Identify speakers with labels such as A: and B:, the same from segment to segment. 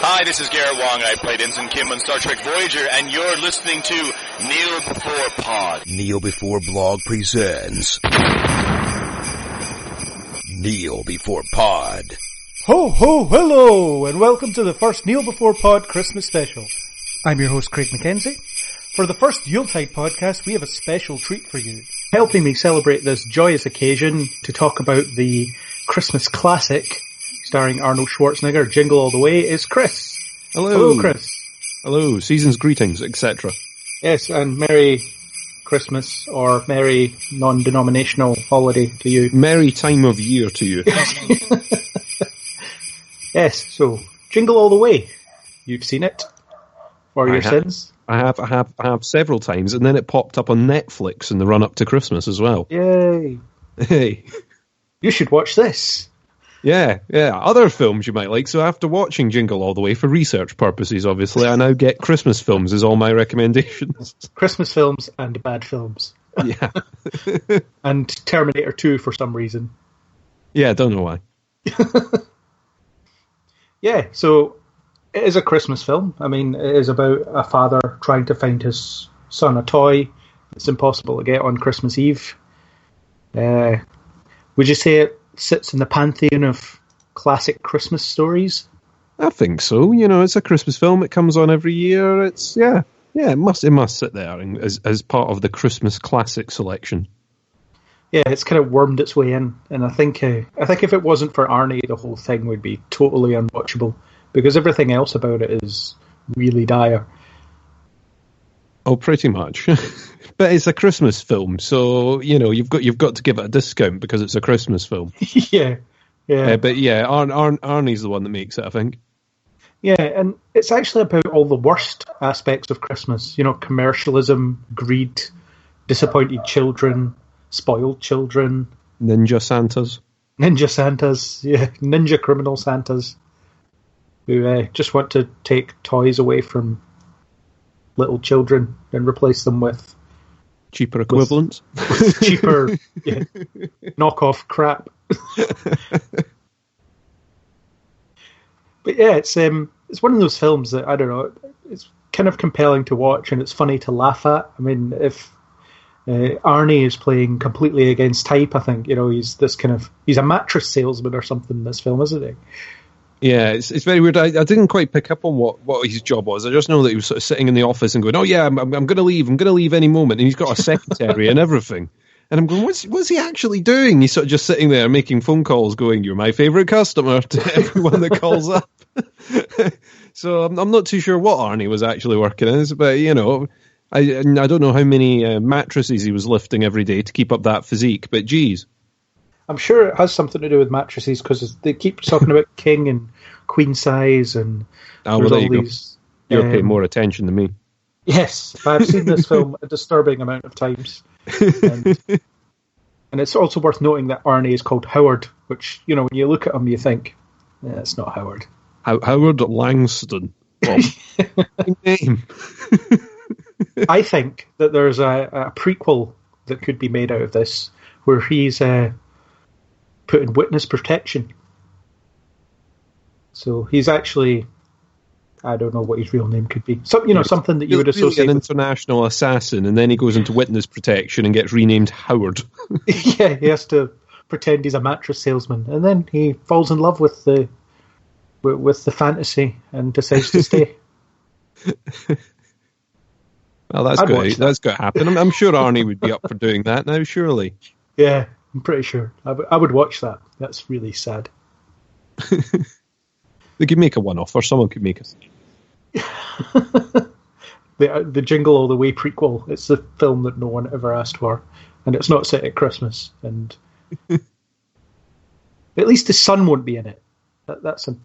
A: Hi, this is Garrett Wong. I played Ensign Kim on Star Trek Voyager, and you're listening to Kneel Before Pod.
B: Kneel Before Blog presents Kneel Before Pod.
C: Ho, ho, hello, and welcome to the first Kneel Before Pod Christmas special. I'm your host, Craig McKenzie. For the first Yuletide podcast, we have a special treat for you. Helping me celebrate this joyous occasion to talk about the Christmas classic starring Arnold Schwarzenegger, Jingle All the Way, is Chris.
D: Hello.
C: Hello, Chris.
D: Hello, season's greetings, etc.
C: Yes, and Merry Christmas, or Merry non-denominational holiday to you.
D: Merry time of year to you.
C: Yes, so, Jingle All the Way. You've seen it? For your sins?
D: I have several times, and then it popped up on Netflix in the run-up to Christmas as well.
C: Yay.
D: Hey.
C: You should watch this.
D: Yeah. Other films you might like. So after watching Jingle All the Way, for research purposes, obviously, I now get Christmas films as all my recommendations.
C: Christmas films and bad films.
D: Yeah.
C: And Terminator 2 for some reason.
D: Yeah, don't know why.
C: Yeah, so it is a Christmas film. I mean, it is about a father trying to find his son a toy that's impossible to get on Christmas Eve. Would you say it sits in the pantheon of classic Christmas stories?
D: I think so. You know, it's a Christmas film. It comes on every year. It's it must sit there as part of the Christmas classic selection.
C: Yeah, it's kind of wormed its way in, and I think if it wasn't for Arnie, the whole thing would be totally unwatchable because everything else about it is really dire.
D: Oh, pretty much. But it's a Christmas film, so you know you've got to give it a discount because it's a Christmas film.
C: Yeah.
D: But yeah, Arnie's the one that makes it, I think.
C: Yeah, and it's actually about all the worst aspects of Christmas. You know, commercialism, greed, disappointed children, spoiled children,
D: Ninja Santas,
C: yeah, ninja criminal Santas, who just want to take toys away from little children and replace them with
D: cheaper equivalents,
C: with cheaper knockoff crap. But yeah, it's one of those films that, I don't know, it's kind of compelling to watch and it's funny to laugh at. I mean, if Arnie is playing completely against type, I think, you know, he's a mattress salesman or something in this film, isn't he?
D: Yeah, it's very weird. I didn't quite pick up on what his job was. I just know that he was sort of sitting in the office and going, "Oh yeah, I'm going to leave. I'm going to leave any moment." And he's got a secretary and everything. And I'm going, "What's he actually doing?" He's sort of just sitting there making phone calls, going, "You're my favorite customer," to everyone that calls up. So I'm not too sure what Arnie was actually working as, but you know, I don't know how many mattresses he was lifting every day to keep up that physique. But geez.
C: I'm sure it has something to do with mattresses because they keep talking about king and queen size and
D: there's all these. You're paying more attention than me.
C: Yes, I've seen this film a disturbing amount of times, and it's also worth noting that Arnie is called Howard, which, you know, when you look at him, you think, it's not Howard.
D: Howard Langston. Well, name.
C: I think that there's a prequel that could be made out of this where he's put in witness protection. So he's actually, I don't know what his real name could be. Something that you would associate
D: really an
C: with
D: international assassin, and then he goes into witness protection and gets renamed Howard.
C: Yeah, he has to pretend he's a mattress salesman, and then he falls in love with the fantasy and decides to stay.
D: Well, that's good. That's going to happen. I'm sure Arnie would be up for doing that now, surely.
C: Yeah, I'm pretty sure. I would watch that. That's really sad.
D: They could make a one-off, or someone could make a...
C: the Jingle All the Way prequel. It's the film that no one ever asked for, and it's not set at Christmas. And at least his son won't be in it. That's an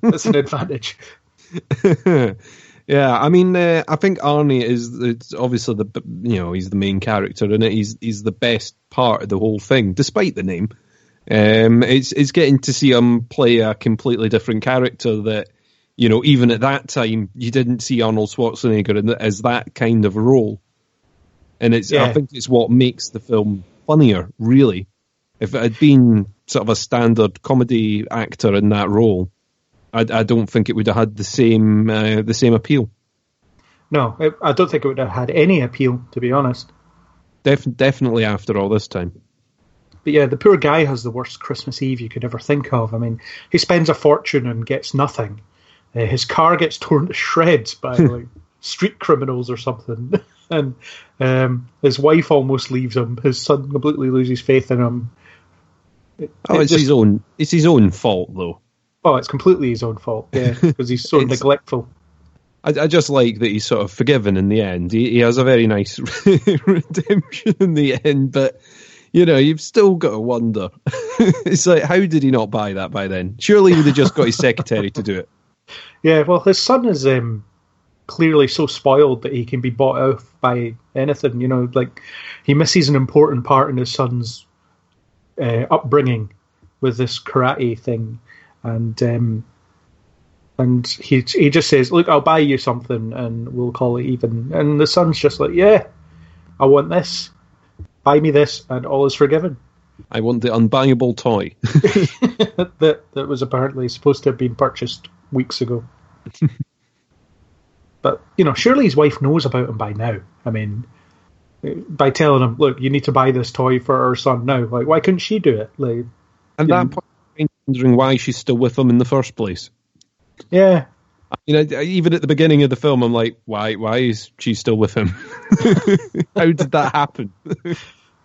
C: that's an advantage.
D: Yeah, I mean, I think Arnie is obviously he's the main character in it. He's the best part of the whole thing, despite the name. It's getting to see him play a completely different character that, you know, even at that time you didn't see Arnold Schwarzenegger as that kind of role. And I think it's what makes the film funnier, really. If it had been sort of a standard comedy actor in that role, I don't think it would have had the same appeal.
C: No, I don't think it would have had any appeal, to be honest.
D: Definitely after all this time.
C: But yeah, the poor guy has the worst Christmas Eve you could ever think of. I mean, he spends a fortune and gets nothing. His car gets torn to shreds by like street criminals or something. And his wife almost leaves him. His son completely loses faith in him.
D: It's his own fault, though.
C: Oh, it's completely his own fault, yeah, because he's so neglectful.
D: I just like that he's sort of forgiven in the end. He has a very nice redemption in the end, but, you know, you've still got to wonder. It's like, how did he not buy that by then? Surely he would have just got his secretary to do it.
C: Yeah, well, his son is clearly so spoiled that he can be bought off by anything, you know, like, he misses an important part in his son's upbringing with this karate thing. And he just says, look, I'll buy you something and we'll call it even. And the son's just like, yeah, I want this. Buy me this and all is forgiven.
D: I want the unbuyable toy.
C: that was apparently supposed to have been purchased weeks ago. But, you know, surely his wife knows about him by now. I mean, by telling him, look, you need to buy this toy for our son now. Like, why couldn't she do it? Like,
D: and that point, I'm wondering why she's still with him in the first place.
C: Yeah.
D: You know, even at the beginning of the film, I'm like, why is she still with him? How did that happen?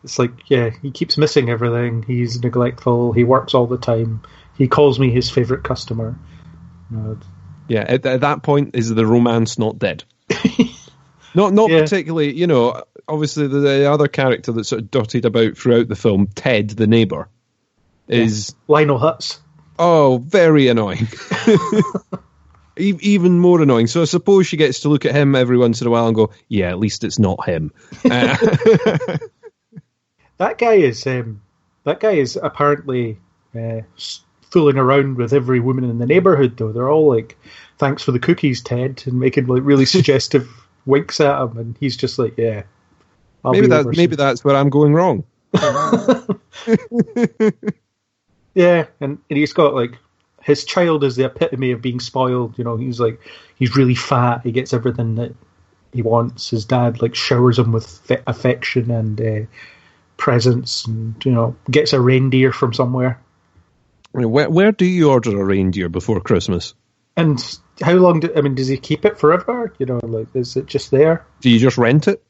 C: It's like, yeah, he keeps missing everything. He's neglectful. He works all the time. He calls me his favourite customer.
D: Yeah, at that point, is the romance not dead? Not yeah. Particularly, you know, obviously the other character that's sort of dotted about throughout the film, Ted, the neighbour, is...
C: Lionel Hutz.
D: Oh, very annoying. Even more annoying. So I suppose she gets to look at him every once in a while and go, yeah, at least it's not him.
C: That guy is apparently fooling around with every woman in the neighbourhood, though. They're all like, thanks for the cookies, Ted, and making like really suggestive winks at him, and he's just like, yeah.
D: Maybe that's where I'm going wrong.
C: Yeah, and he's got like, his child is the epitome of being spoiled. You know, he's really fat. He gets everything that he wants. His dad like showers him with affection and presents, and you know, gets a reindeer from somewhere.
D: Where do you order a reindeer before Christmas?
C: And how long? Does he keep it forever? You know, like, is it just there?
D: Do you just rent it?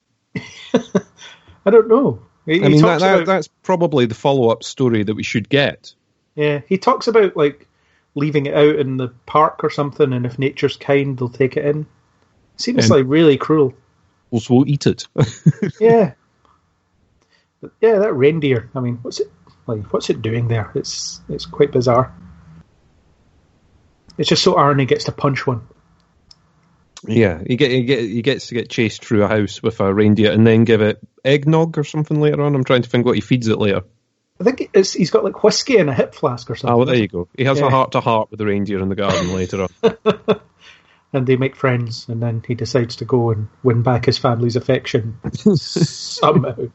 C: I don't know.
D: That's probably the follow-up story that we should get.
C: Yeah, he talks about like leaving it out in the park or something, and if nature's kind, they'll take it in. Seems like really cruel.
D: Also, we'll eat it.
C: Yeah, but yeah, that reindeer. I mean, what's it doing there? It's quite bizarre. It's just so Arnie gets to punch one.
D: Yeah, he gets to get chased through a house with a reindeer and then give it eggnog or something later on. I'm trying to think what he feeds it later.
C: I think he's got like whiskey in a hip flask or something.
D: Oh, well, there you go. He has a heart-to-heart with the reindeer in the garden later on.
C: And they make friends, and then he decides to go and win back his family's affection somehow.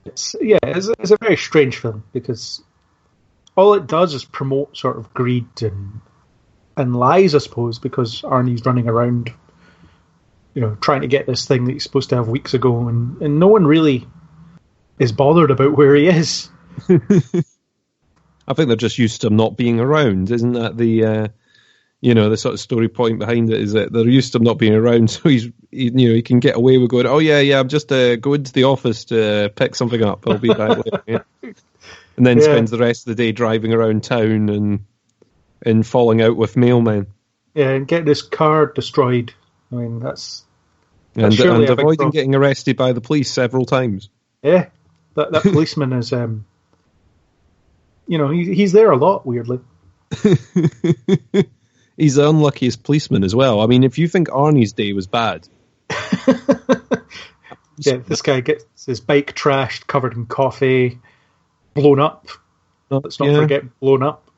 C: It's a very strange film, because all it does is promote sort of greed and lies, I suppose, because Arnie's running around, you know, trying to get this thing that he's supposed to have weeks ago, and no one really is bothered about where he is.
D: I think they're just used to him not being around. Isn't that the the sort of story point behind it? Is that they're used to him not being around, so he can get away with going, oh yeah, I'm just going to the office to pick something up. I'll be back later. Yeah. And then spends the rest of the day driving around town and falling out with mailmen. Yeah,
C: and getting his car destroyed. I mean, that's
D: and avoiding getting arrested by the police several times.
C: Yeah, that policeman is, he's there a lot, weirdly.
D: He's the unluckiest policeman as well. I mean, if you think Arnie's day was bad.
C: Yeah, this guy gets his bike trashed, covered in coffee, blown up. Let's not forget blown up.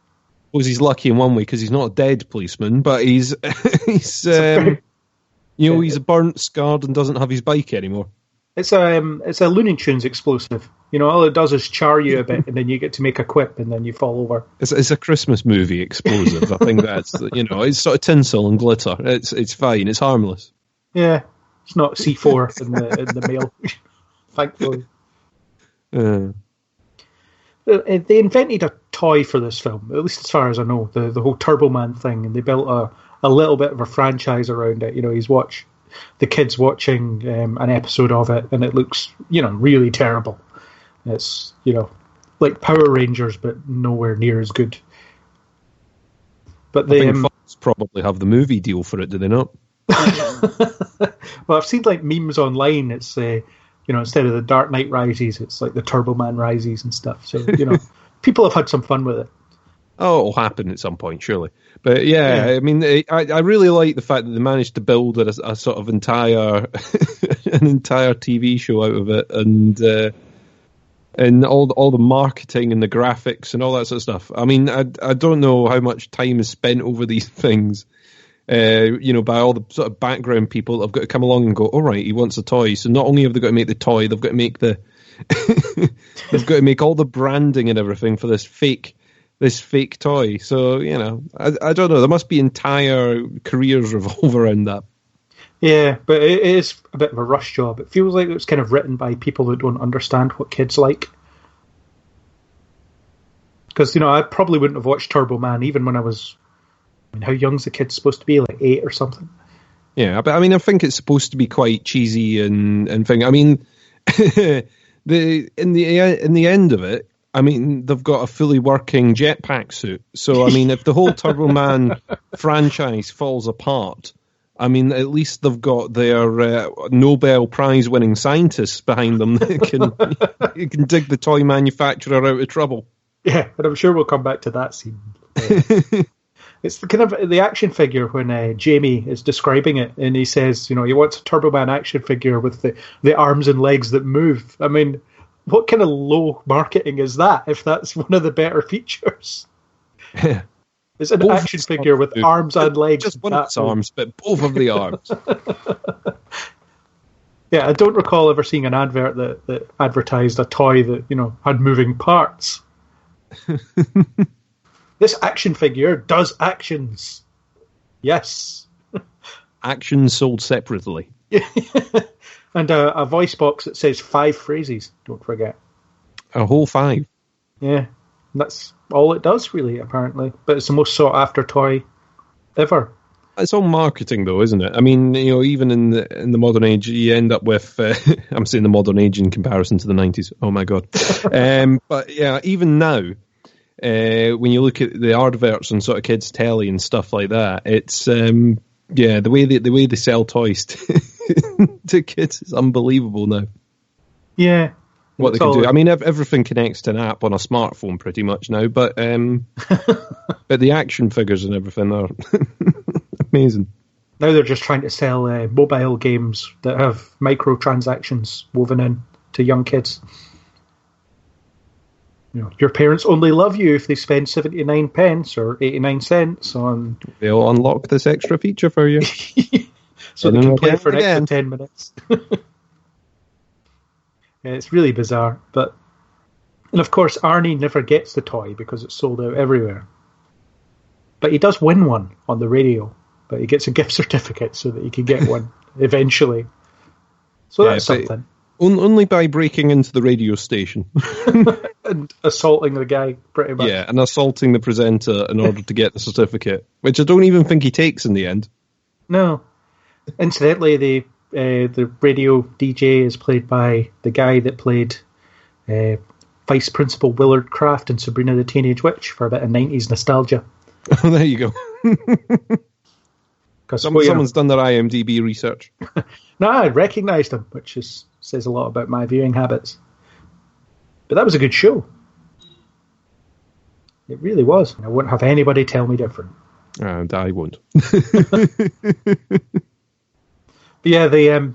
D: Well, he's lucky in one way because he's not a dead policeman, but he's he's a burnt, scarred, and doesn't have his bike anymore.
C: It's a Looney Tunes explosive. You know, all it does is char you a bit, and then you get to make a quip, and then you fall over.
D: It's a Christmas movie explosive. I think that's, it's sort of tinsel and glitter. It's fine. It's harmless.
C: Yeah, it's not C4 in the mail, thankfully. They invented a toy for this film, at least as far as I know, the whole Turbo Man thing, and they built a little bit of a franchise around it. You know, the kids watching an episode of it, and it looks, really terrible. It's, like Power Rangers, but nowhere near as good. But
D: I think Fox probably have the movie deal for it, do they not?
C: Well, I've seen like memes online. It's instead of the Dark Knight Rises, it's like the Turbo Man Rises and stuff. So people have had some fun with it.
D: Oh, it'll happen at some point, surely. But yeah. I mean, I really like the fact that they managed to build a sort of entire TV show out of it, and all the marketing and the graphics and all that sort of stuff. I mean, I don't know how much time is spent over these things, by all the sort of background people that have got to come along and go, all right, he wants a toy. So not only have they got to make the toy, they've got to make they've got to make all the branding and everything for this fake toy. So, I don't know. There must be entire careers revolve around that.
C: Yeah, but it is a bit of a rush job. It feels like it was kind of written by people that don't understand what kids like. Because, I probably wouldn't have watched Turbo Man even when I was... how young's the kid supposed to be? Like 8 or something?
D: Yeah, but I think it's supposed to be quite cheesy and thing. I mean, in the end of it, they've got a fully working jetpack suit. So, if the whole Turbo Man franchise falls apart, at least they've got their Nobel Prize winning scientists behind them that can dig the toy manufacturer out of trouble.
C: Yeah, and I'm sure we'll come back to that scene. It's kind of the action figure when Jamie is describing it, and he says, he wants a Turbo Man action figure with the arms and legs that move. What kind of low marketing is that, if that's one of the better features?
D: Yeah.
C: It's an action figure with arms and legs.
D: Just one of its arms, but both of the arms.
C: Yeah, I don't recall ever seeing an advert that advertised a toy that, had moving parts. This action figure does actions. Yes.
D: Actions sold separately.
C: And a voice box that says 5 phrases, don't forget.
D: A whole 5.
C: Yeah, that's all it does, really, apparently. But it's the most sought-after toy ever.
D: It's all marketing, though, isn't it? Even in the modern age, you end up with... I'm saying the modern age in comparison to the 90s. Oh, my God. But, yeah, even now, when you look at the adverts on sort of kids' telly and stuff like that, it's... the way they sell toys to kids is unbelievable now.
C: Yeah.
D: What they can do. Everything connects to an app on a smartphone pretty much now, but but the action figures and everything are amazing.
C: Now they're just trying to sell mobile games that have microtransactions woven in to young kids. Your parents only love you if they spend 79 pence or 89 cents on...
D: They'll unlock this extra feature for you.
C: So they can play it for an extra 10 minutes. Yeah, it's really bizarre. And of course, Arnie never gets the toy because it's sold out everywhere. But he does win one on the radio. But he gets a gift certificate so that he can get one eventually. So that's something.
D: Only by breaking into the radio station.
C: And assaulting the guy, pretty much.
D: Yeah, and assaulting the presenter in order to get the certificate, which I don't even think he takes in the end.
C: No. Incidentally, the radio DJ is played by the guy that played Vice Principal Willard Kraft in Sabrina the Teenage Witch for a bit of 90s nostalgia.
D: Oh, there you go. Someone's done their IMDb research.
C: No, I recognised him, which says a lot about my viewing habits. But that was a good show. It really was. I wouldn't have anybody tell me different.
D: And I won't.
C: But yeah, the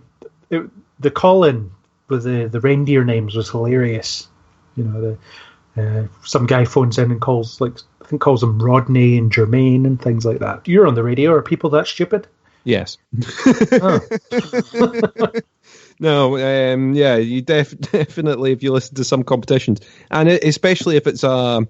C: call-in with the reindeer names was hilarious. Some guy phones in and calls them Rodney and Jermaine and things like that. You're on the radio. Are people that stupid?
D: Yes.
C: Oh.
D: No, yeah, you definitely, if you listen to some competitions, and especially if it's a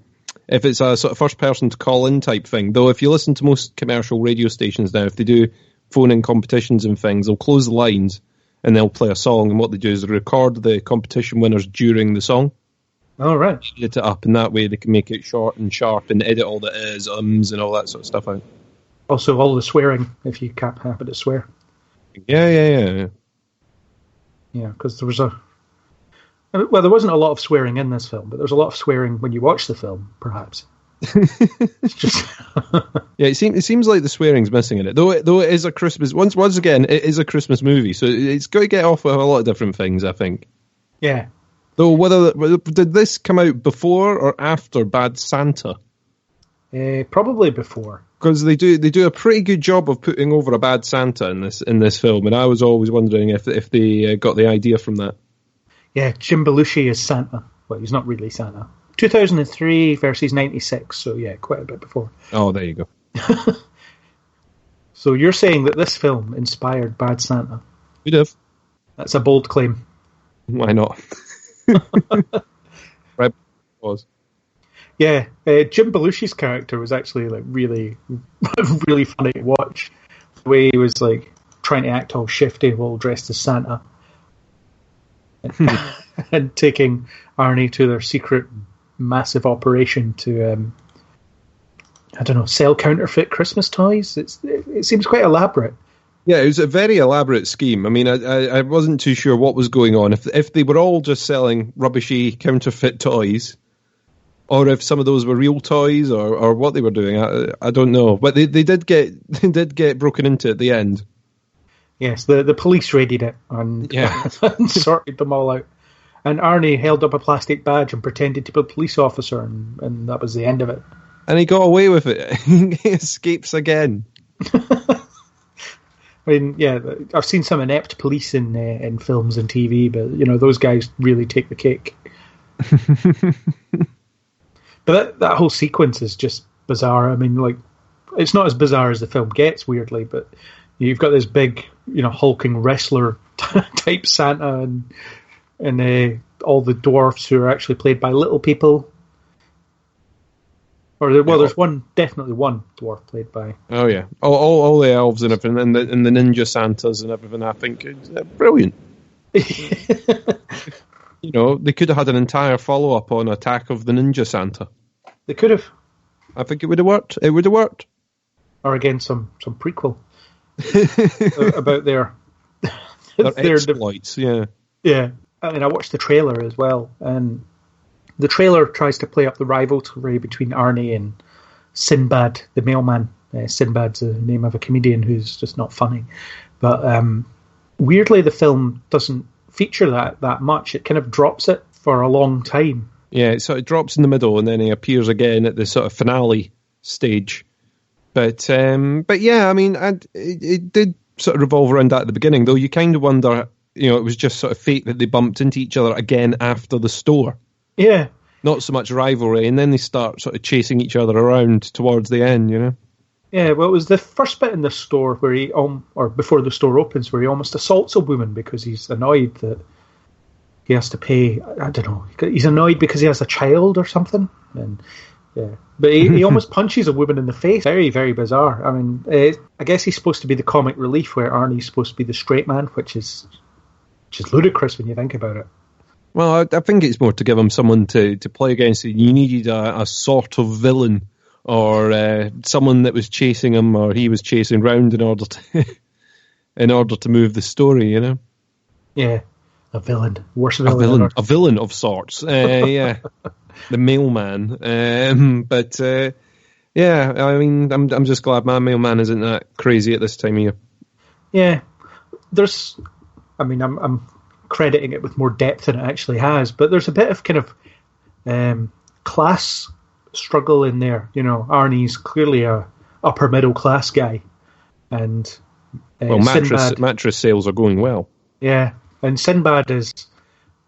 D: sort of first person to call in type thing. Though if you listen to most commercial radio stations now, if they do phone in competitions and things, they'll close the lines and they'll play a song, and what they do is they record the competition winners during the song.
C: Oh, right.
D: Edit it up, and that way they can make it short and sharp and edit all the is, ums, and all that sort of stuff out.
C: Also, all the swearing, if you can't happen to swear.
D: Yeah.
C: Yeah, because there was there wasn't a lot of swearing in this film, but there was a lot of swearing when you watch the film, perhaps. It's just
D: yeah, it seems like the swearing's missing in it, though it is a Christmas. Once again, it is a Christmas movie, so it's got to get off with a lot of different things, I think.
C: Yeah.
D: Though did this come out before or after Bad Santa?
C: Probably before,
D: because they do a pretty good job of putting over a Bad Santa in this film, and I was always wondering if they got the idea from that. Yeah,
C: Jim Belushi is Santa. Well, he's not really Santa. 2003 versus 96, so yeah, quite a bit before.
D: Oh, there you go.
C: So you're saying that this film inspired Bad Santa?
D: We'd have.
C: That's a bold claim.
D: Why not? Right. Was.
C: Yeah, Jim Belushi's character was actually like really, really funny to watch. The way he was like trying to act all shifty while dressed as Santa, and taking Arnie to their secret, massive operation to, sell counterfeit Christmas toys. It seems quite elaborate.
D: Yeah, it was a very elaborate scheme. I mean, I wasn't too sure what was going on. If they were all just selling rubbishy counterfeit toys, or if some of those were real toys, or what they were doing, I don't know. But they did get broken into at the end.
C: Yes, the police raided it and sorted them all out. And Arnie held up a plastic badge and pretended to be a police officer, and that was the end of it.
D: And he got away with it. He escapes again.
C: I mean, yeah, I've seen some inept police in films and TV, but those guys really take the cake. But that whole sequence is just bizarre. I mean, like, it's not as bizarre as the film gets, weirdly, but you've got this big, hulking wrestler type Santa, and all the dwarfs who are actually played by little people. There's definitely one dwarf played by.
D: Oh yeah, all the elves and everything, and the ninja Santas and everything. I think it's brilliant. They could have had an entire follow up on Attack of the Ninja Santa.
C: They could have.
D: I think it would have worked. It would have worked.
C: Or again, some prequel about their
D: exploits. Yeah.
C: Yeah. I mean, I watched the trailer as well, and the trailer tries to play up the rivalry between Arnie and Sinbad, the mailman. Sinbad's the name of a comedian who's just not funny. But weirdly, the film doesn't feature that much. It kind of drops it for a long time.
D: Yeah, so it drops in the middle, and then he appears again at the sort of finale stage. But yeah, I mean, it did sort of revolve around that at the beginning, though you kind of wonder, it was just sort of fate that they bumped into each other again after the store.
C: Yeah.
D: Not so much rivalry, and then they start sort of chasing each other around towards the end,
C: Yeah, well, it was the first bit in the store where he, or before the store opens, where he almost assaults a woman because he's annoyed that he has to pay, I don't know, he's annoyed because he has a child or something. And yeah, but he almost punches a woman in the face. Very, very bizarre. I mean, I guess he's supposed to be the comic relief where Arnie's supposed to be the straight man, which is ludicrous when you think about it.
D: Well, I think it's more to give him someone to play against. You needed a sort of villain, or someone that was chasing him, or he was chasing round in order to move the story.
C: Yeah, a villain, worst villain.
D: A villain of sorts. Yeah, the mailman. But yeah, I mean, I'm just glad my mailman isn't that crazy at this time of year.
C: Yeah, I'm crediting it with more depth than it actually has, but there's a bit of kind of class struggle in there. Arnie's clearly a upper middle class guy, and
D: mattress sales are going well.
C: Yeah, and Sinbad is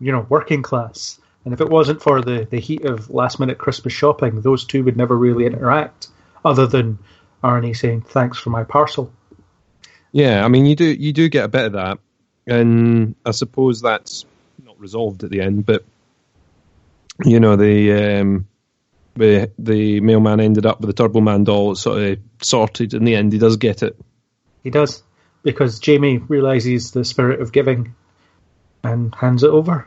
C: working class, and if it wasn't for the heat of last minute Christmas shopping, those two would never really interact, other than Arnie saying thanks for my parcel.
D: Yeah, I mean, you do get a bit of that. And I suppose that's not resolved at the end, but you know, the mailman ended up with the Turbo Man doll sort of sorted. In the end, he does get it.
C: He does, because Jamie realises the spirit of giving and hands it over.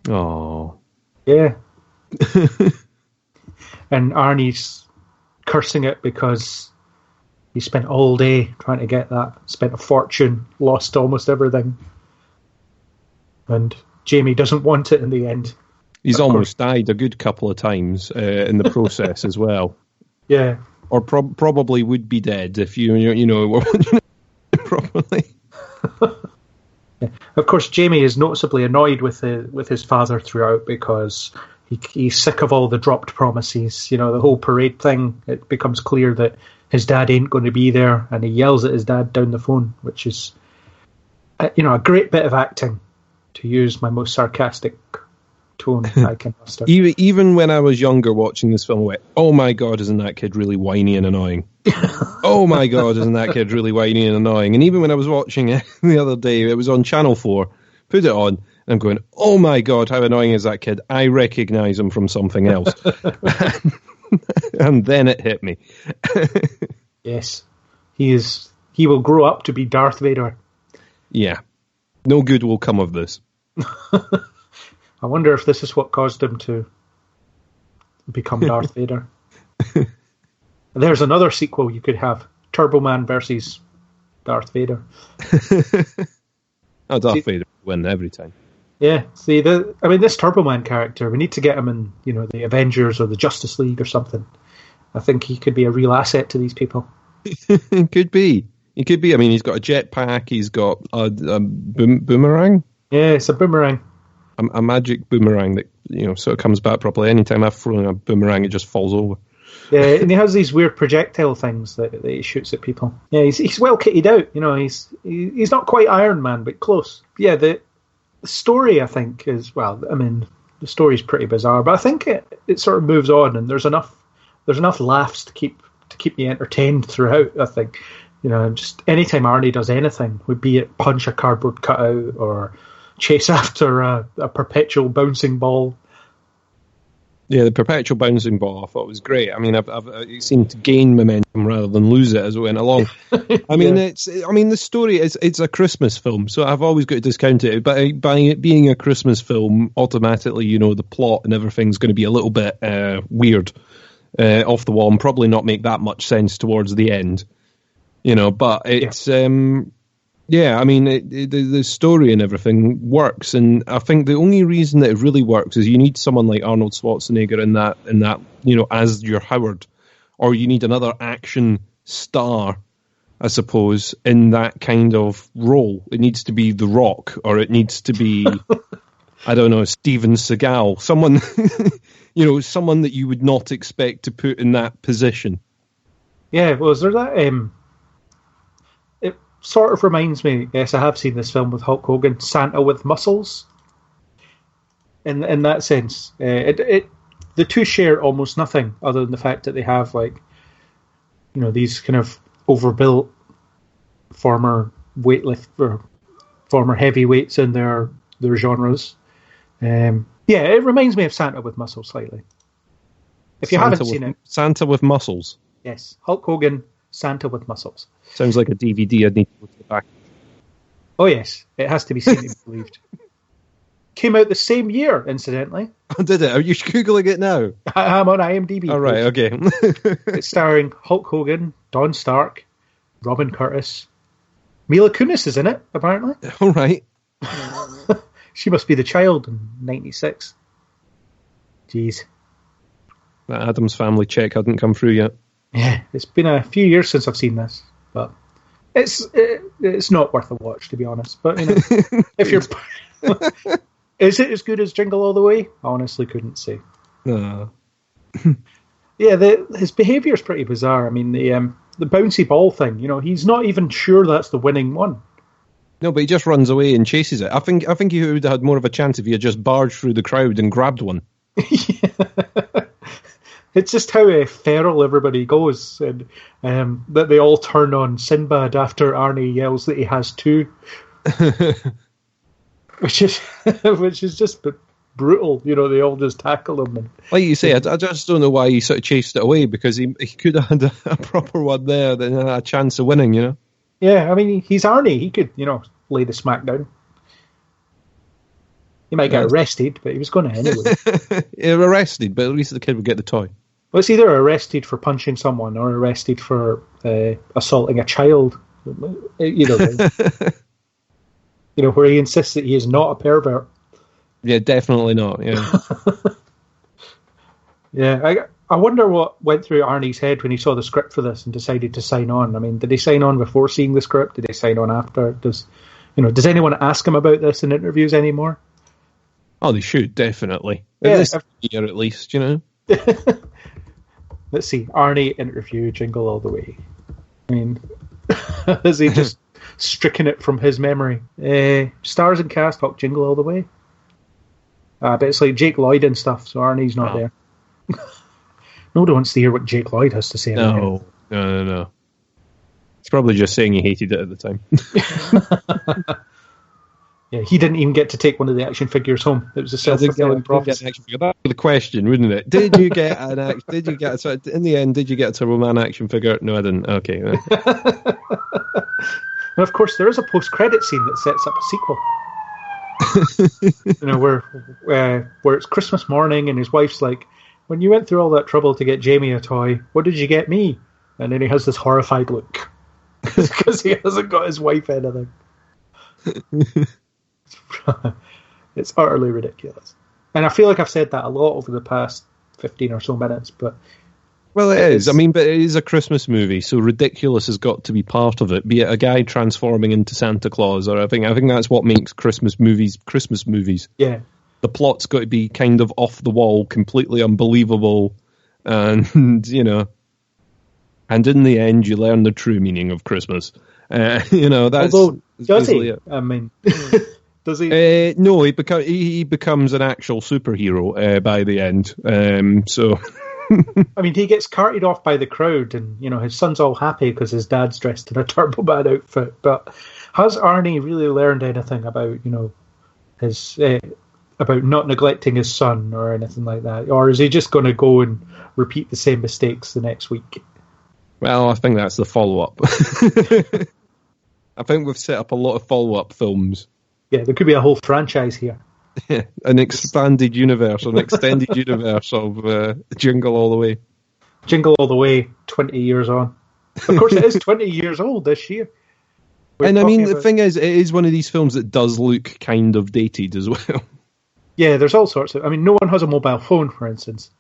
D: Oh,
C: yeah. And Arnie's cursing it because he spent all day trying to get that, spent a fortune, lost almost everything. And Jamie doesn't want it in the end.
D: He's almost died a good couple of times in the process as well.
C: Yeah.
D: Or probably would be dead if you were properly.
C: Yeah. Of course, Jamie is noticeably annoyed with his father throughout because he's sick of all the dropped promises. You know, the whole parade thing, it becomes clear that his dad ain't going to be there, and he yells at his dad down the phone, which is, a great bit of acting, to use my most sarcastic tone I can muster.
D: Even when I was younger watching this film, I went, oh my God, isn't that kid really whiny and annoying? Oh my God, isn't that kid really whiny and annoying? And even when I was watching it the other day, it was on Channel 4, put it on, and I'm going, oh my God, how annoying is that kid? I recognise him from something else. And then it hit me.
C: Yes. He will grow up to be Darth Vader.
D: Yeah. No good will come of this.
C: I wonder if this is what caused him to become Darth Vader. There's another sequel you could have. Turbo Man versus Darth Vader.
D: Darth Vader would win every time.
C: Yeah. See, this Turbo Man character, we need to get him in, the Avengers or the Justice League or something. I think he could be a real asset to these people.
D: It could be. He could be. I mean, he's got a jetpack. He's got a boomerang.
C: Yeah, it's a boomerang.
D: A magic boomerang that sort of comes back properly. Anytime I've thrown a boomerang, it just falls over.
C: Yeah, and he has these weird projectile things that he shoots at people. Yeah, he's well kitted out. He's not quite Iron Man, but close. Yeah, the story I think is the story's pretty bizarre, but I think it sort of moves on, and there's enough laughs to keep me entertained throughout. I think just anytime Arnie does anything, would be it punch a cardboard cutout or chase after a perpetual bouncing ball.
D: Yeah, the perpetual bouncing ball I thought was great. I mean, it seemed to gain momentum rather than lose it as it went along. I mean, the story it's a Christmas film, so I've always got to discount it. But by it being a Christmas film, automatically, the plot and everything's going to be a little bit weird, off the wall, and probably not make that much sense towards the end. But it's. Yeah, I mean, the story and everything works, and I think the only reason that it really works is you need someone like Arnold Schwarzenegger in that as your Howard, or you need another action star, I suppose, in that kind of role. It needs to be The Rock, or it needs to be, I don't know, Steven Seagal, someone, someone that you would not expect to put in that position. Yeah,
C: well, is there that? Sort of reminds me, yes, I have seen this film with Hulk Hogan, Santa with muscles. In that sense, the two share almost nothing other than the fact that they have these kind of overbuilt former heavyweights in their genres. It reminds me of Santa with muscles slightly. If you haven't seen it,
D: Santa with muscles.
C: Yes, Hulk Hogan, Santa with muscles.
D: Sounds like a DVD I'd need to go to the back.
C: Oh yes, it has to be seen and believed. Came out the same year, incidentally.
D: Oh, did it? Are you Googling it now?
C: I'm on IMDb.
D: All right, okay.
C: It's starring Hulk Hogan, Don Stark, Robin Curtis. Mila Kunis is in it, apparently.
D: All right.
C: She must be the child in 96. Jeez.
D: That Addams Family check hadn't come through yet.
C: Yeah, it's been a few years since I've seen this, but it's not worth a watch, to be honest. But if you're, is it as good as Jingle All the Way? I honestly couldn't say.
D: No.
C: Yeah, his behaviour is pretty bizarre. I mean, the bouncy ball thing. He's not even sure that's the winning one.
D: No, but he just runs away and chases it. I think he would have had more of a chance if he had just barged through the crowd and grabbed one.
C: Yeah. It's just how feral everybody goes, and that they all turn on Sinbad after Arnie yells that he has two. which is just brutal. You know, they all just tackle him. And,
D: like you say, I just don't know why he sort of chased it away, because he could have had a proper one there, then a chance of winning, you know?
C: Yeah, I mean, he's Arnie. He could, you know, lay the smack down. He might get arrested, but he was going to anyway.
D: Yeah, arrested, but at least the kid would get the toy.
C: Well, it's either arrested for punching someone or arrested for assaulting a child. You know, where he insists that he is not a pervert.
D: Yeah, definitely not. Yeah,
C: yeah. I wonder what went through Arnie's head when he saw the script for this and decided to sign on. I mean, did he sign on before seeing the script? Did he sign on after? Does anyone ask him about this in interviews anymore?
D: Oh, they should, definitely.
C: Yeah,
D: this year at least, you know.
C: Let's see. Arnie interview, Jingle All the Way. I mean, has he just stricken it from his memory? Stars and cast, Jingle All the Way. But it's like Jake Lloyd and stuff, so Arnie's not there. Nobody wants to hear what Jake Lloyd has to say.
D: No. He's probably just saying he hated it at the time.
C: Yeah, he didn't even get to take one of the action figures home. It was a self-fulfilling prophecy.
D: That would be the question, wouldn't it? Did you get in the end? Did you get a Turbo Man action figure? No, I didn't. Okay.
C: And of course, there is a post-credit scene that sets up a sequel. You know, where it's Christmas morning and his wife's like, "When you went through all that trouble to get Jamie a toy, what did you get me?" And then he has this horrified look because he hasn't got his wife anything. It's utterly ridiculous, and I feel like I've said that a lot over the past 15 or so minutes. But
D: well, it is. I mean, but it is a Christmas movie, so ridiculous has got to be part of it. Be it a guy transforming into Santa Claus, or I think that's what makes Christmas movies.
C: Yeah,
D: the plot's got to be kind of off the wall, completely unbelievable, and you know, and in the end, you learn the true meaning of Christmas. You know, that's. Although,
C: does he? I mean. Does
D: he? No, he becomes an actual superhero by the end. So,
C: I mean, he gets carted off by the crowd, and you know his son's all happy because his dad's dressed in a Turbo Man outfit. But has Arnie really learned anything about his about not neglecting his son or anything like that, or is he just going to go and repeat the same mistakes the next week?
D: Well, I think that's the follow-up. I think we've set up a lot of follow-up films.
C: Yeah, there could be a whole franchise here.
D: Yeah, an expanded universe, an extended universe of Jingle All the Way.
C: Jingle All the Way, 20 years on. Of course, it is 20 years old this year.
D: And I mean, the thing is, it is one of these films that does look kind of dated as well.
C: Yeah, there's all sorts of... I mean, no one has a mobile phone, for instance.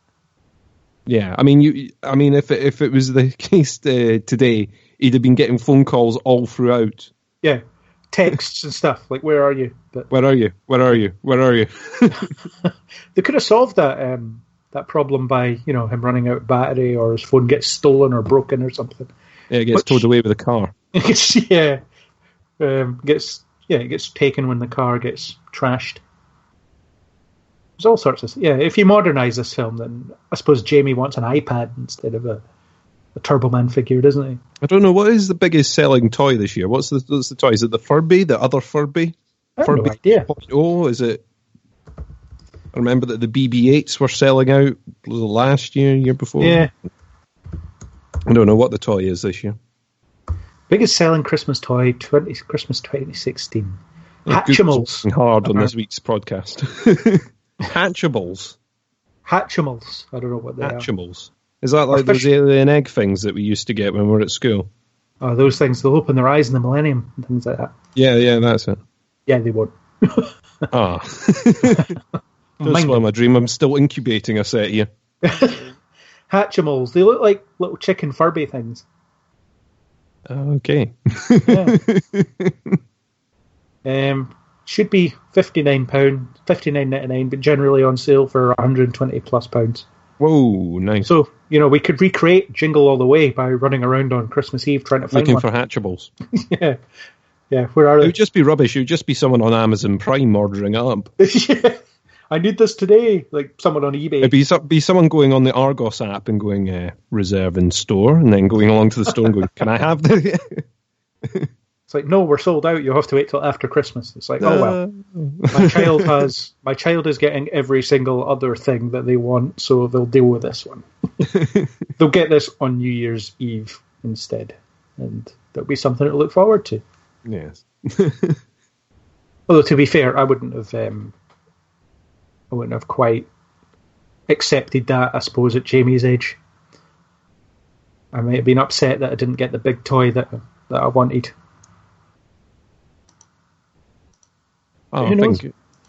D: Yeah, I mean, if it was the case today, he'd have been getting phone calls all throughout.
C: Yeah. Texts and stuff like, "Where are you?" But
D: where are you? Where are you? Where are you?
C: They could have solved that problem by him running out of battery, or his phone gets stolen or broken or something.
D: Yeah, it gets towed away with a car.
C: It gets taken when the car gets trashed. There's all sorts of If you modernise this film, then I suppose Jamie wants an iPad instead of a Turbo Man figure, doesn't he?
D: I don't know, what is the biggest selling toy this year? What's the toy? Is it the Furby, the other Furby?
C: I have
D: Furby
C: no idea.
D: Is it? I remember that the BB-8s were selling out last year before.
C: Yeah.
D: I don't know what the toy is this year.
C: Biggest selling Christmas toy, Christmas 2016. Hatchimals.
D: Hard on this week's podcast. Hatchables.
C: Hatchimals. I don't know what they are.
D: Hatchimals. Is that like those alien egg things that we used to get when we were at school?
C: Oh, those things. They'll open their eyes in the millennium and things like that.
D: Yeah, that's it.
C: Yeah, they won't.
D: Don't spoil my dream. I'm still incubating a set here.
C: Hatchimals. They look like little chicken Furby things.
D: Okay.
C: Should be £59, $59.99, but generally on sale for £120+.
D: Whoa, nice.
C: So, we could recreate Jingle All the Way by running around on Christmas Eve trying to find
D: Looking for Hatchables.
C: Yeah, where are they?
D: It would just be rubbish. It would just be someone on Amazon Prime ordering it up.
C: I need this today, like someone on eBay.
D: It'd be someone going on the Argos app and going, reserve in store, and then going along to the store and going, can I have the...
C: It's like, no, we're sold out. You'll have to wait till after Christmas. It's like, oh well, my child is getting every single other thing that they want, so they'll deal with this one. They'll get this on New Year's Eve instead, and that'll be something to look forward to.
D: Yes.
C: Although to be fair, I wouldn't have quite accepted that, I suppose, at Jamie's age. I might have been upset that I didn't get the big toy that I wanted.
D: Oh, I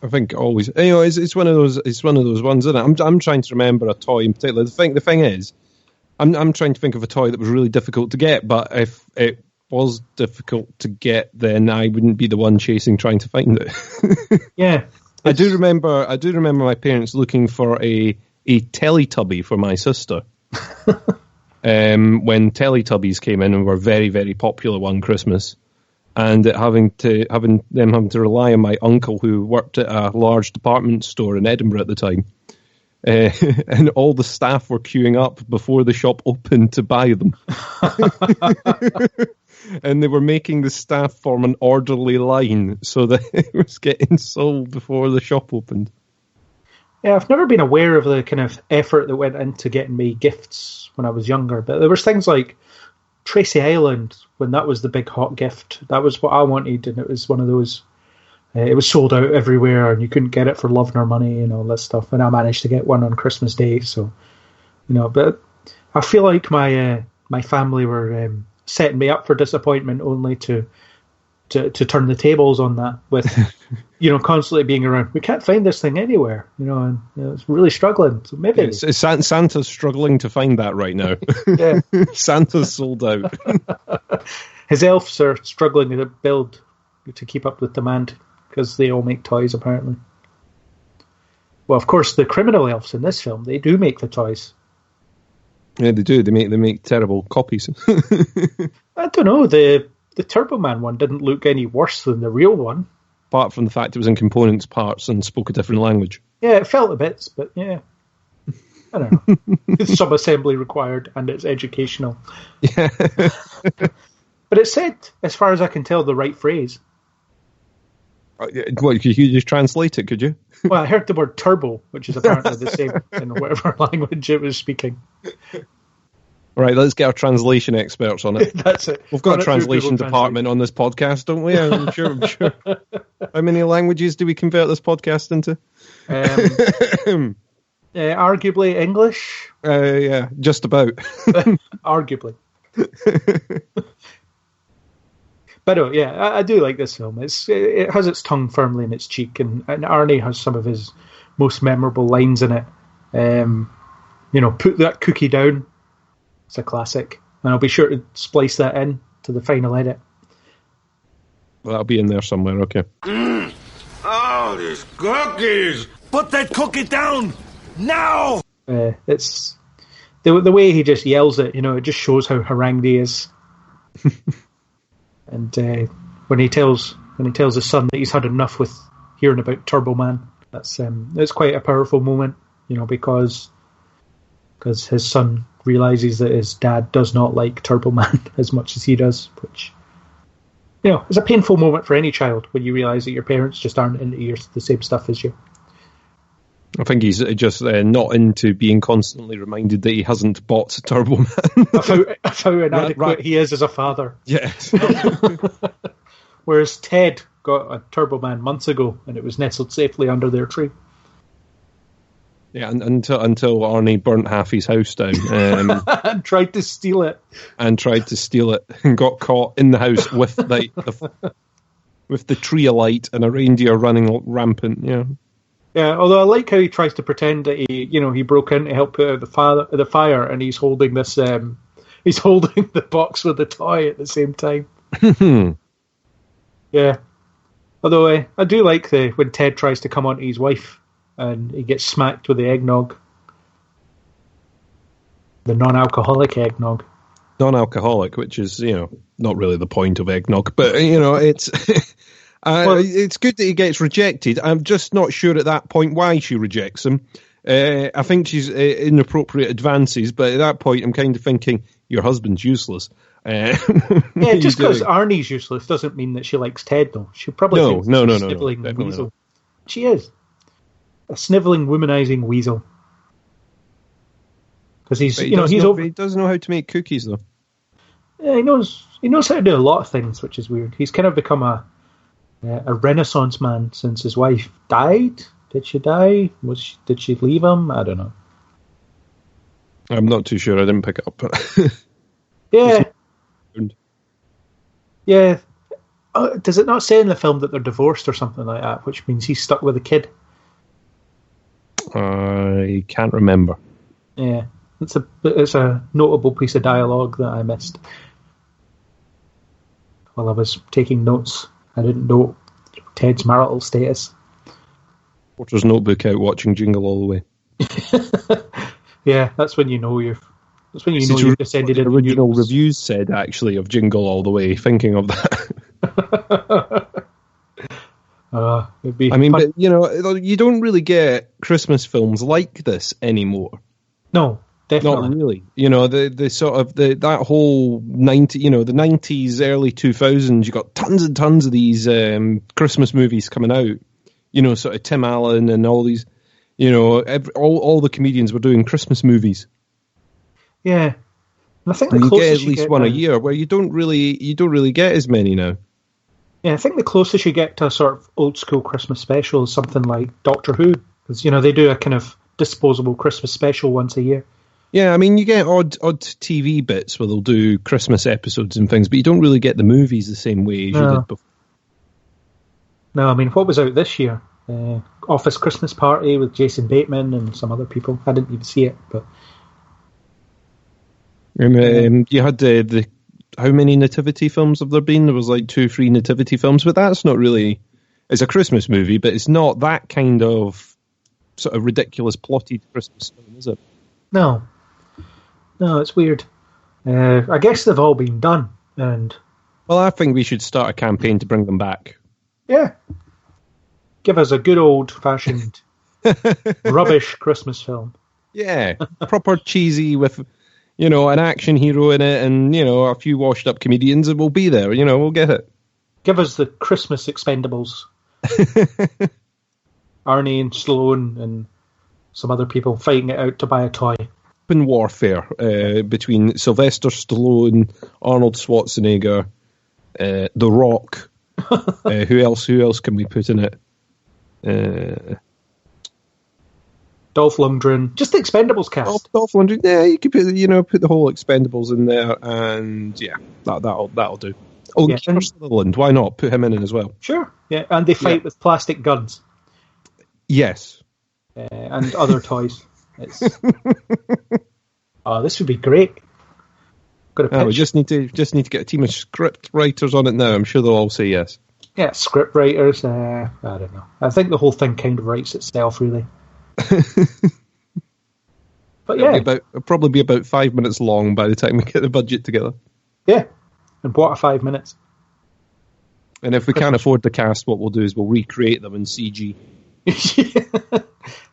D: think always. You know, it's one of those. It's one of those ones, isn't it? I'm trying to remember a toy in particular. The thing is, I'm trying to think of a toy that was really difficult to get. But if it was difficult to get, then I wouldn't be the one trying to find it.
C: Yeah,
D: I do remember my parents looking for a Teletubby for my sister. When Teletubbies came in and were very, very popular one Christmas. And having to rely on my uncle, who worked at a large department store in Edinburgh at the time, and all the staff were queuing up before the shop opened to buy them, and they were making the staff form an orderly line so that it was getting sold before the shop opened.
C: Yeah, I've never been aware of the kind of effort that went into getting me gifts when I was younger, but there was things like Tracy Island, when that was the big hot gift. That was what I wanted, and it was one of those. It was sold out everywhere, and you couldn't get it for love nor money and all that stuff. And I managed to get one on Christmas Day, so But I feel like my family were setting me up for disappointment, only to turn the tables on that with, constantly being around. We can't find this thing anywhere, and it's really struggling. So maybe
D: Santa's struggling to find that right now.
C: Yeah.
D: Santa's sold out.
C: His elves are struggling to keep up with demand because they all make toys, apparently. Well, of course, the criminal elves in this film, they do make the toys.
D: Yeah, they do. They make terrible copies.
C: I don't know. The Turbo Man one didn't look any worse than the real one.
D: Apart from the fact it was in components parts and spoke a different language.
C: Yeah, it felt a bit, but yeah. I don't know. It's some assembly required, and it's educational.
D: Yeah.
C: But it said, as far as I can tell, the right phrase.
D: What, could you just translate it, could you?
C: Well, I heard the word turbo, which is apparently the same in whatever language it was speaking.
D: All right, let's get our translation experts on it.
C: That's it.
D: We've got a translation department on this podcast, don't we? I'm sure. How many languages do we convert this podcast into?
C: Arguably English.
D: Yeah, just about.
C: Arguably. But yeah, I do like this film. It has its tongue firmly in its cheek, and Arnie has some of his most memorable lines in it. Put that cookie down. It's a classic, and I'll be sure to splice that in to the final edit.
D: Well, that'll be in there somewhere, okay.
E: Oh, these cookies! Put that cookie down now!
C: It's the way he just yells it. It just shows how harangued he is. And when he tells his son that he's had enough with hearing about Turbo Man, that's quite a powerful moment. Because his son realizes that his dad does not like Turbo Man as much as he does, which is a painful moment for any child when you realize that your parents just aren't into the same stuff as you.
D: I think he's just not into being constantly reminded that he hasn't bought Turbo Man.
C: of how inadequate he is as a father.
D: Yes.
C: Whereas Ted got a Turbo Man months ago, and it was nestled safely under their tree.
D: Yeah, until Arnie burnt half his house down.
C: And tried to steal it.
D: And got caught in the house with with the tree alight and a reindeer running rampant. Yeah.
C: Yeah, although I like how he tries to pretend that he broke in to help put out the fire, and he's holding this he's holding the box with the toy at the same time. Yeah. Although I do like when Ted tries to come on to his wife and he gets smacked with the eggnog. The non-alcoholic eggnog.
D: Non-alcoholic, which is, not really the point of eggnog, but, it's... it's good that he gets rejected. I'm just not sure at that point why she rejects him. I think she's inappropriate advances, but at that point, I'm kind of thinking your husband's useless.
C: Yeah, just because Arnie's useless doesn't mean that she likes Ted, though. She probably thinks he's a snivelling weasel. Not. She is a snivelling, womanizing weasel. Because he does
D: know how to make cookies, though.
C: Yeah, he knows how to do a lot of things, which is weird. He's kind of become a Renaissance man since his wife died. Did she die? Did she leave him? I don't know.
D: I'm not too sure. I didn't pick it up.
C: Yeah. Yeah. Does it not say in the film that they're divorced or something like that, which means he's stuck with a kid?
D: I can't remember.
C: Yeah. It's a notable piece of dialogue that I missed while I was taking notes. I didn't know Ted's marital status.
D: Porter's notebook out watching Jingle All the Way.
C: Yeah, that's when you know you've descended into
D: the original reviews said, actually, of Jingle All the Way, thinking of that. But, you don't really get Christmas films like this anymore.
C: No, definitely.
D: Not really. The sort of that whole the 90s, early 2000s, you got tons and tons of these Christmas movies coming out. Sort of Tim Allen and all these, all the comedians were doing Christmas movies.
C: Yeah, and I think
D: you get at least one a year, where you don't really get as many now.
C: Yeah, I think the closest you get to a sort of old school Christmas special is something like Doctor Who, because they do a kind of disposable Christmas special once a year.
D: Yeah, I mean, you get odd TV bits where they'll do Christmas episodes and things, but you don't really get the movies the same way as you did before.
C: No, I mean, what was out this year? Office Christmas Party with Jason Bateman and some other people. I didn't even see it, but
D: you had the how many nativity films have there been? There was like 2-3 nativity films, but that's not really. It's a Christmas movie, but it's not that kind of sort of ridiculous plotted Christmas film, is it?
C: No, it's weird. I guess they've all been done, and
D: I think we should start a campaign to bring them back.
C: Yeah. Give us a good old-fashioned rubbish Christmas film.
D: Yeah, proper cheesy with, an action hero in it and, a few washed-up comedians, and we'll be there, we'll get it.
C: Give us the Christmas Expendables. Arnie and Stallone and some other people fighting it out to buy a toy.
D: Open warfare between Sylvester Stallone, Arnold Schwarzenegger, The Rock. Who else can we put in it?
C: Dolph Lundgren, just the Expendables cast.
D: Dolph Lundgren, yeah, you could put the whole Expendables in there, and yeah, that'll do. Oh, yeah, Kiefer Sutherland, why not put him in as well?
C: Sure, yeah, and they fight with plastic guns.
D: Yes,
C: and other toys. This would be great.
D: We just need to get a team of script writers on it now. I'm sure they'll all say yes.
C: Yeah, script writers. I don't know. I think the whole thing kind of writes itself, really. But yeah,
D: it'll probably be about 5 minutes long by the time we get the budget together.
C: Yeah, and what a 5 minutes.
D: And if we can't afford the cast, what we'll do is we'll recreate them in CG.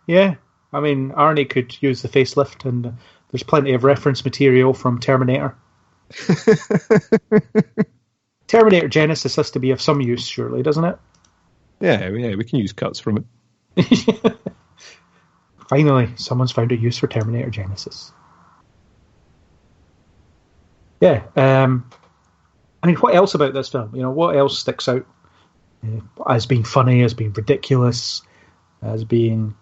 C: Yeah, I mean, Arnie could use the facelift, and there's plenty of reference material from Terminator. Terminator Genesis has to be of some use, surely, doesn't it?
D: Yeah, we can use cuts from it.
C: Finally, someone's found a use for Terminator Genesis. Yeah, I mean, what else about this film? What else sticks out as being funny, as being ridiculous, as being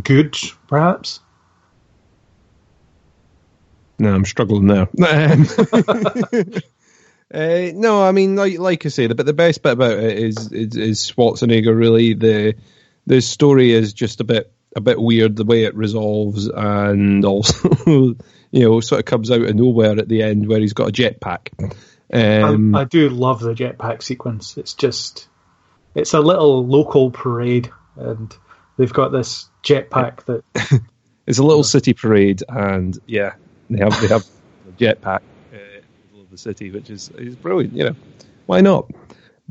C: good, perhaps?
D: No, I'm struggling now. No, I mean, like I say, the best bit about it is Schwarzenegger. Really, the story is just a bit weird the way it resolves, and also sort of comes out of nowhere at the end where he's got a jetpack.
C: I do love the jetpack sequence. It's a little local parade, and they've got this jetpack that
D: it's a little city parade, and yeah, they have a jetpack. The city, which is brilliant, why not?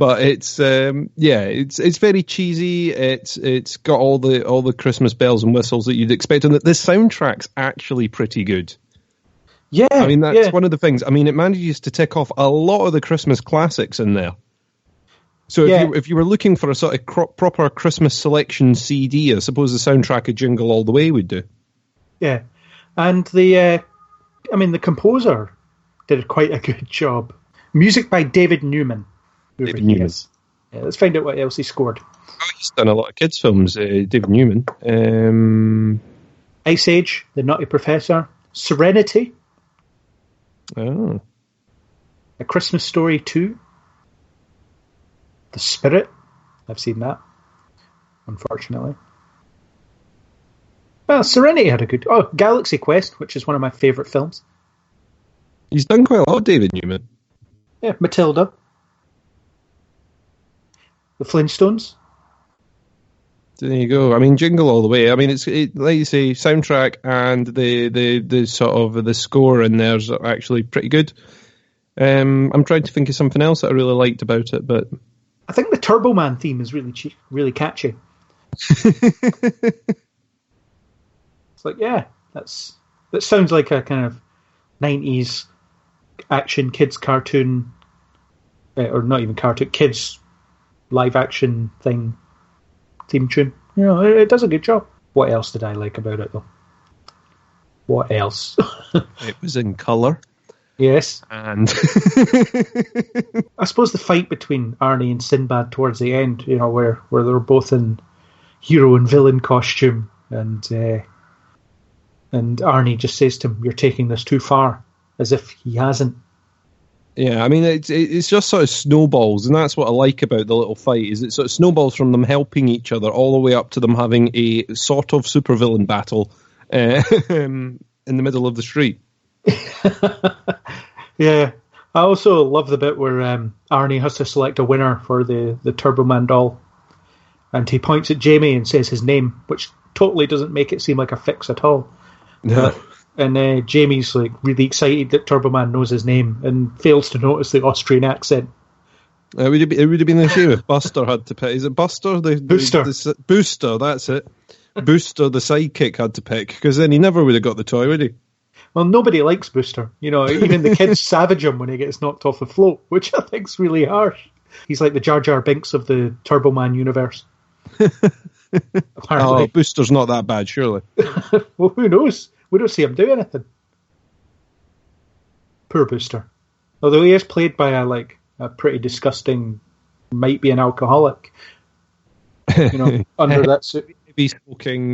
D: But it's it's very cheesy. It's got all the Christmas bells and whistles that you'd expect, and that the soundtrack's actually pretty good.
C: Yeah,
D: I mean that's one of the things. I mean, it manages to tick off a lot of the Christmas classics in there. So if you were looking for a sort of proper Christmas selection CD, I suppose the soundtrack of Jingle All the Way would do.
C: Yeah, and the composer did quite a good job. Music by David Newman.
D: David Newman.
C: Yeah, let's find out what else he scored.
D: Oh, he's done a lot of kids' films, David Newman.
C: Ice Age, The Nutty Professor, Serenity,
D: Oh.
C: A Christmas Story 2, The Spirit. I've seen that, unfortunately. Well, Serenity had a good... Oh, Galaxy Quest, which is one of my favourite films.
D: He's done quite a lot, David Newman.
C: Yeah, Matilda. The Flintstones.
D: There you go. I mean, Jingle All the Way. I mean, it's like you say, soundtrack and the sort of the score in there's actually pretty good. I'm trying to think of something else that I really liked about it, but
C: I think the Turbo Man theme is really catchy. It's like, yeah, that sounds like a kind of 90s action kids cartoon, or not even cartoon, kids live action theme tune. You know, it does a good job. What else did I like about it, though? What else?
D: It was in colour.
C: Yes.
D: And
C: I suppose the fight between Arnie and Sinbad towards the end, you know, where they're both in hero and villain costume, and Arnie just says to him, "You're taking this too far," as if he hasn't.
D: yeah, I mean, it's just sort of snowballs, and that's what I like about the little fight, is it sort of snowballs from them helping each other all the way up to them having a sort of supervillain battle in the middle of the street.
C: Yeah. I also love the bit where Arnie has to select a winner for the Turbo Man doll, and he points at Jamie and says his name, which totally doesn't make it seem like a fix at all.
D: No.
C: And Jamie's like really excited that Turbo Man knows his name and fails to notice the Austrian accent.
D: It would have been a shame if Buster had to pick. Is it Buster?
C: Booster.
D: Booster, that's it. Booster, the sidekick, had to pick, because then he never would have got the toy, would he?
C: Well, nobody likes Booster. You know, even the kids savage him when he gets knocked off the float, which I think's really harsh. He's like the Jar Jar Binks of the Turbo Man universe.
D: Oh, Booster's not that bad, surely.
C: Well, who knows? We don't see him do anything. Poor Booster. Although he is played by a pretty disgusting, might be an alcoholic. You know, under that suit.
D: Maybe smoking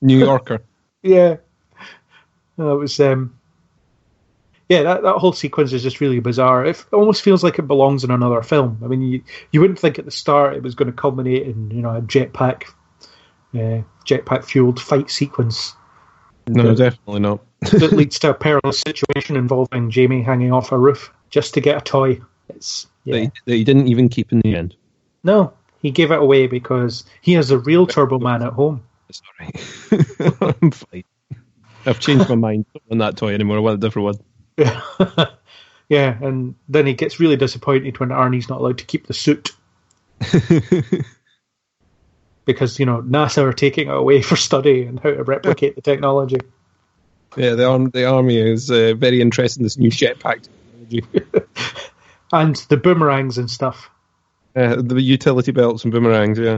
D: New Yorker.
C: Yeah. No, it was, that whole sequence is just really bizarre. It almost feels like it belongs in another film. I mean, you wouldn't think at the start it was going to culminate in, you know, a jetpack fueled fight sequence.
D: No, definitely not.
C: That leads to a perilous situation involving Jamie hanging off a roof just to get a toy.
D: That he didn't even keep in the end.
C: No, he gave it away because he has a real Turbo Man at home.
D: Sorry. I'm fine. I've changed my mind on that toy anymore. I want a different one.
C: Yeah, and then he gets really disappointed when Arnie's not allowed to keep the suit. Because, you know, NASA are taking it away for study and how to replicate the technology.
D: Yeah, the army is very interested in this new jetpack technology.
C: And the boomerangs and stuff.
D: The utility belts and boomerangs, yeah.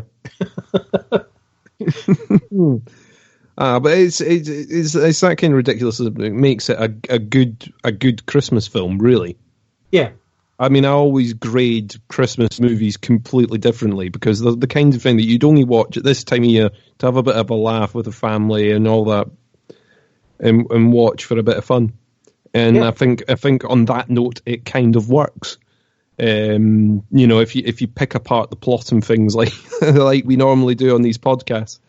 D: But it's that kind of ridiculous that makes it a good Christmas film, really.
C: Yeah.
D: I mean, I always grade Christmas movies completely differently, because they're the kind of thing that you'd only watch at this time of year to have a bit of a laugh with the family and all that, and watch for a bit of fun. And yeah. I think on that note, it kind of works. You know, if you pick apart the plot and things like like we normally do on these podcasts,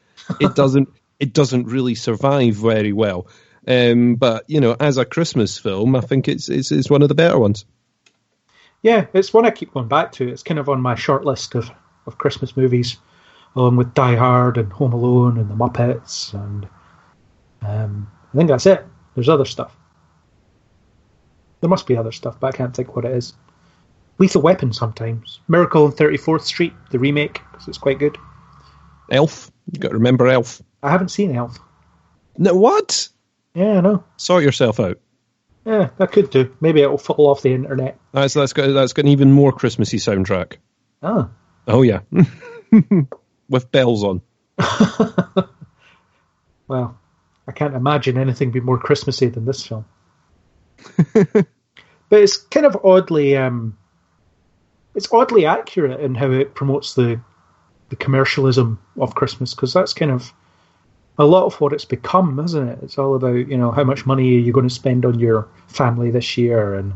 D: it doesn't really survive very well. But you know, as a Christmas film, I think it's one of the better ones.
C: Yeah, it's one I keep going back to. It's kind of on my short list of Christmas movies, along with Die Hard and Home Alone and The Muppets, and I think that's it. There's other stuff. There must be other stuff, but I can't think what it is. Lethal Weapon sometimes. Miracle on 34th Street, the remake, because it's quite good.
D: Elf. You got to remember Elf.
C: I haven't seen Elf.
D: No, what?
C: Yeah, I know.
D: Sort yourself out.
C: Yeah, I could do. Maybe it'll fall off the internet.
D: That's got an even more Christmassy soundtrack.
C: Oh.
D: Oh, yeah. With bells on.
C: Well, I can't imagine anything be more Christmassy than this film. But it's kind of oddly accurate in how it promotes the commercialism of Christmas, because that's kind of a lot of what it's become, isn't it? It's all about, how much money are you going to spend on your family this year, and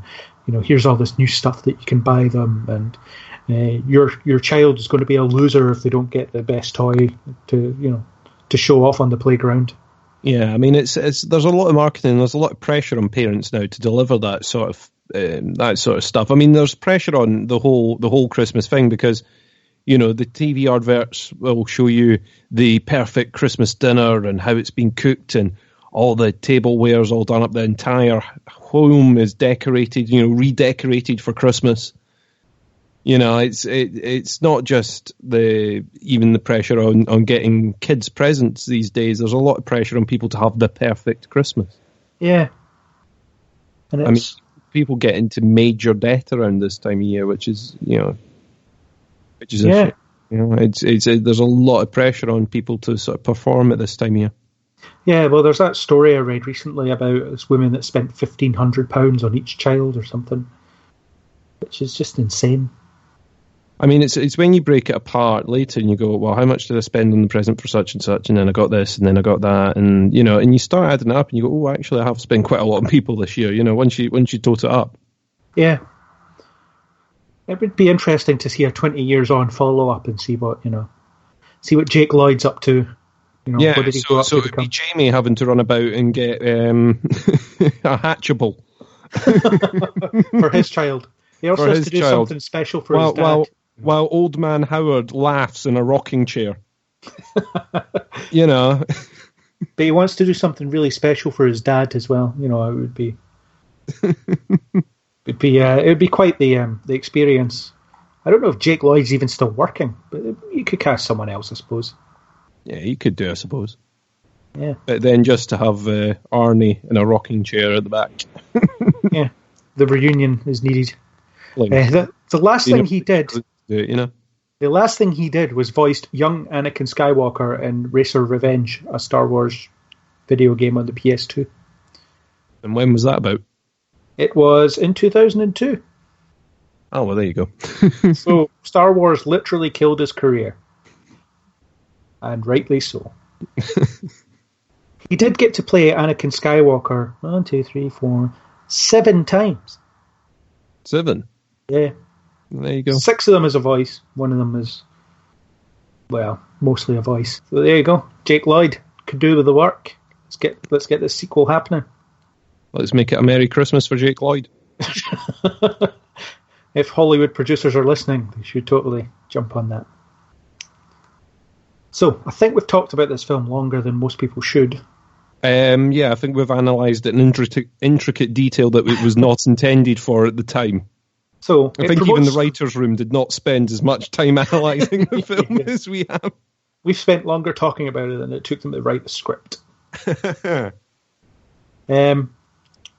C: here's all this new stuff that you can buy them, and your child is going to be a loser if they don't get the best toy to show off on the playground. Yeah,
D: I mean, it's there's a lot of marketing, there's a lot of pressure on parents now to deliver that sort of stuff. I mean, there's pressure on the whole Christmas thing, because the TV adverts will show you the perfect Christmas dinner and how it's been cooked, and all the tableware's all done up. The entire home is decorated, redecorated for Christmas. It's not just even the pressure on getting kids presents these days. There's a lot of pressure on people to have the perfect Christmas.
C: Yeah. And
D: people get into major debt around this time of year, which is a shame. There's a lot of pressure on people to sort of perform at this time of year.
C: Yeah, well, there's that story I read recently about this woman that spent £1,500 on each child or something, which is just insane.
D: I mean, it's when you break it apart later and you go, well, how much did I spend on the present for such and such, and then I got this, and then I got that, and and you start adding it up, and you go, oh, actually, I have spent quite a lot on people this year. Once you tot it up. Yeah.
C: It would be interesting to see a 20 years on follow up and see what Jake Lloyd's up to.
D: What did he go up to it'd be Jamie having to run about and get a hatchable
C: for his child. He also has to do something special for his dad.
D: While old man Howard laughs in a rocking chair. But
C: he wants to do something really special for his dad as well. It would be it would be quite the experience. I don't know if Jake Lloyd's even still working, but you could cast someone else, I suppose.
D: Yeah, you could do, I suppose.
C: Yeah.
D: But then just to have Arnie in a rocking chair at the back.
C: Yeah, the reunion is needed. The last thing he did, the last thing he did was voiced young Anakin Skywalker in Racer Revenge, a Star Wars video game on the PS2.
D: And when was that about?
C: It was in 2002.
D: Oh, well, there you go.
C: So Star Wars literally killed his career. And rightly so. He did get to play Anakin Skywalker 7 times.
D: 7?
C: Yeah.
D: There you go.
C: 6 of them is a voice. One of them is, mostly a voice. So there you go. Jake Lloyd could do with the work. Let's get this sequel happening.
D: Let's make it a Merry Christmas for Jake Lloyd.
C: If Hollywood producers are listening, they should totally jump on that. So, I think we've talked about this film longer than most people should.
D: I think we've analysed it in intricate detail that it was not intended for at the time.
C: So
D: I think even the writer's room did not spend as much time analysing the film as we have.
C: We've spent longer talking about it than it took them to write the script.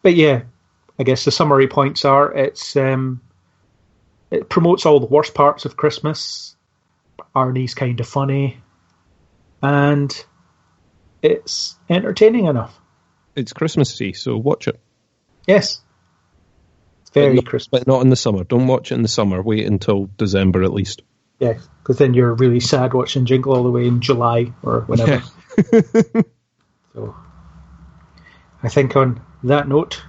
C: But yeah, I guess the summary points are it promotes all the worst parts of Christmas. Arnie's kind of funny. And it's entertaining enough.
D: It's Christmassy, so watch it.
C: Yes. It's very Christmas.
D: But not in the summer. Don't watch it in the summer. Wait until December at least.
C: Yeah, because then you're really sad watching Jingle All the Way in July or whenever. Yeah. So, I think on that note,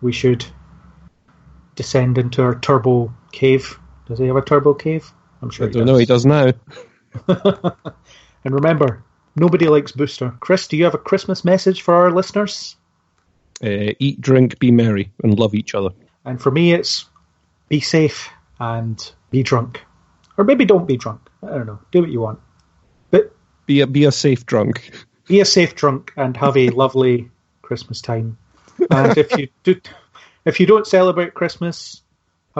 C: we should descend into our turbo cave. Does he have a turbo cave? I'm sure
D: I don't know, he does now.
C: And remember, nobody likes Booster. Chris, do you have a Christmas message for our listeners?
D: Eat, drink, be merry, and love each other.
C: And for me, it's be safe and be drunk. Or maybe don't be drunk. I don't know. Do what you want. But
D: be a safe drunk.
C: Be a safe drunk and have a lovely Christmas time. And if you don't celebrate Christmas,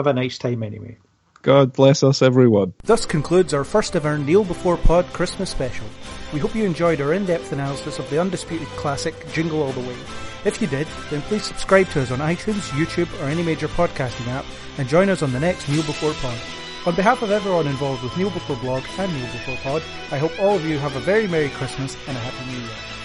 C: Have a nice time anyway.
D: God bless us, everyone.
C: Thus concludes our first ever Kneel Before Pod Christmas special. We hope you enjoyed our in-depth analysis of the undisputed classic Jingle All the Way. If you did, then please subscribe to us on iTunes, YouTube, or any major podcasting app, and join us on the next Kneel Before Pod. On behalf of everyone involved with Kneel Before Blog and Kneel Before Pod, I hope all of you have a very Merry Christmas and a Happy New Year.